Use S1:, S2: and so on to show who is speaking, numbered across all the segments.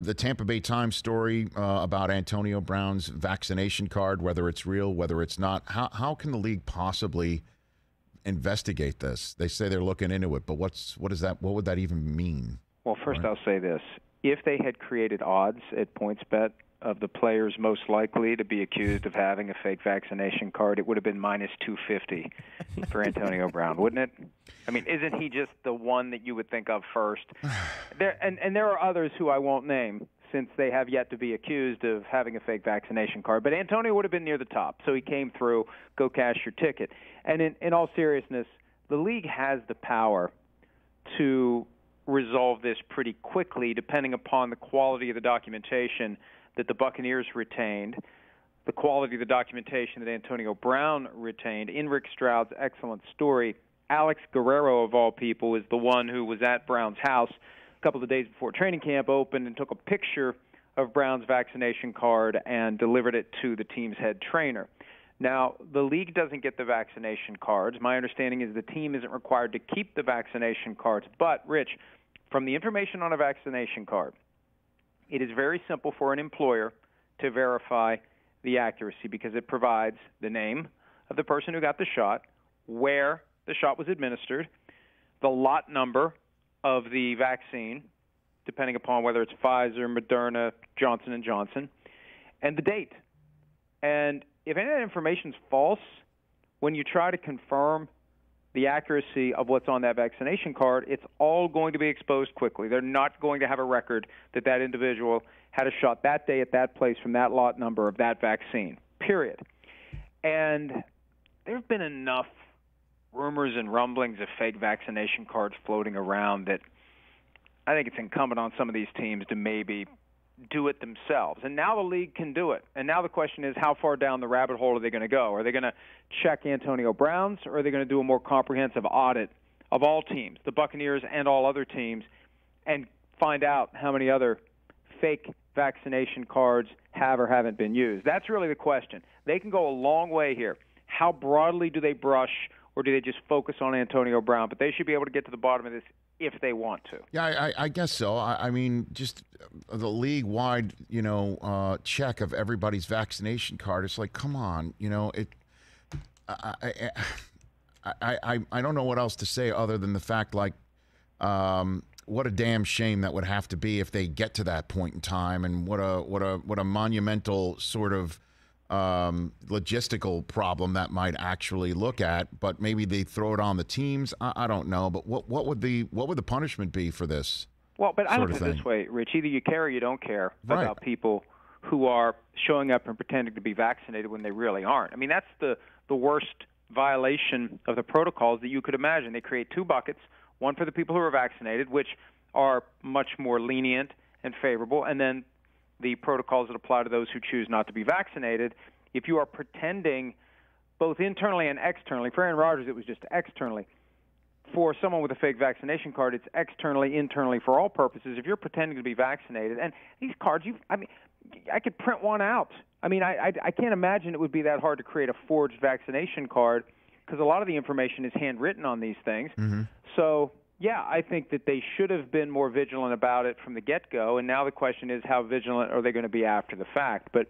S1: the Tampa Bay Times story about Antonio Brown's vaccination card, whether it's real, whether it's not. How can the league possibly investigate this? They say they're looking into it, but what is that? What would that even mean?
S2: Well, first I'll say this. If they had created odds at PointsBet of the players most likely to be accused of having a fake vaccination card, it would have been minus 250 for Antonio Brown, wouldn't it? I mean, isn't he just the one that you would think of first? And there are others who I won't name since they have yet to be accused of having a fake vaccination card. But Antonio would have been near the top, so he came through. Go cash your ticket. And in all seriousness, the league has the power to resolve this pretty quickly depending upon the quality of the documentation that the Buccaneers retained, the quality of the documentation that Antonio Brown retained. In Rick Stroud's excellent story, Alex Guerrero, of all people, is the one who was at Brown's house a couple of days before training camp opened and took a picture of Brown's vaccination card and delivered it to the team's head trainer. Now, the league doesn't get the vaccination cards. My understanding is the team isn't required to keep the vaccination cards. But, Rich, from the information on a vaccination card, it is very simple for an employer to verify the accuracy because it provides the name of the person who got the shot, where the shot was administered, the lot number of the vaccine, depending upon whether it's Pfizer, Moderna, Johnson & Johnson, and the date. And if any of that information is false, when you try to confirm the accuracy of what's on that vaccination card, it's all going to be exposed quickly. They're not going to have a record that that individual had a shot that day at that place from that lot number of that vaccine, period. And there have been enough rumors and rumblings of fake vaccination cards floating around that I think it's incumbent on some of these teams to maybe do it themselves. And now the league can do it. And now the question is, how far down the rabbit hole are they going to go? Are they going to check Antonio Brown's, or are they going to do a more comprehensive audit of all teams, the Buccaneers and all other teams, and find out how many other fake vaccination cards have or haven't been used? That's really the question. They can go a long way here. How broadly do they brush, or do they just focus on Antonio Brown? But they should be able to get to the bottom of this if they want to.
S1: Yeah, I guess so. I mean, just the league-wide, check of everybody's vaccination card. It's like, come on, I don't know what else to say other than the fact, like, what a damn shame that would have to be if they get to that point in time, and what a monumental sort of logistical problem that might actually look at. But maybe they throw it on the teams. I don't know. But what would the punishment be for this?
S2: Well, but I look at it this way, Rich. Either you care or you don't care about people who are showing up and pretending to be vaccinated when they really aren't. I mean, that's the worst violation of the protocols that you could imagine. They create two buckets, one for the people who are vaccinated, which are much more lenient and favorable, and then the protocols that apply to those who choose not to be vaccinated. If you are pretending both internally and externally, for Aaron Rodgers it was just externally. For someone with a fake vaccination card, it's externally, internally, for all purposes. If you're pretending to be vaccinated, and these cards, I could print one out. I mean, I can't imagine it would be that hard to create a forged vaccination card because a lot of the information is handwritten on these things. Mm-hmm. So, yeah, I think that they should have been more vigilant about it from the get-go, and now the question is how vigilant are they going to be after the fact. But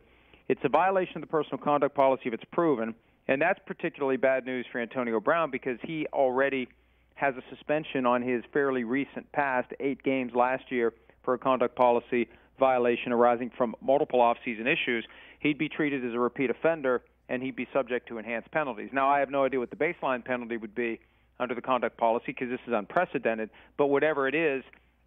S2: it's a violation of the personal conduct policy if it's proven, and that's particularly bad news for Antonio Brown because he already has a suspension on his fairly recent past, 8 games last year, for a conduct policy violation arising from multiple off-season issues. He'd be treated as a repeat offender, and he'd be subject to enhanced penalties. Now, I have no idea what the baseline penalty would be under the conduct policy because this is unprecedented, but whatever it is,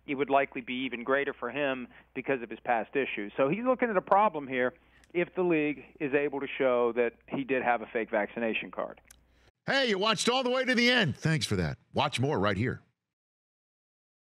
S2: it would likely be even greater for him because of his past issues. So he's looking at a problem here if the league is able to show that he did have a fake vaccination card.
S1: Hey, you watched all the way to the end. Thanks for that. Watch more right here.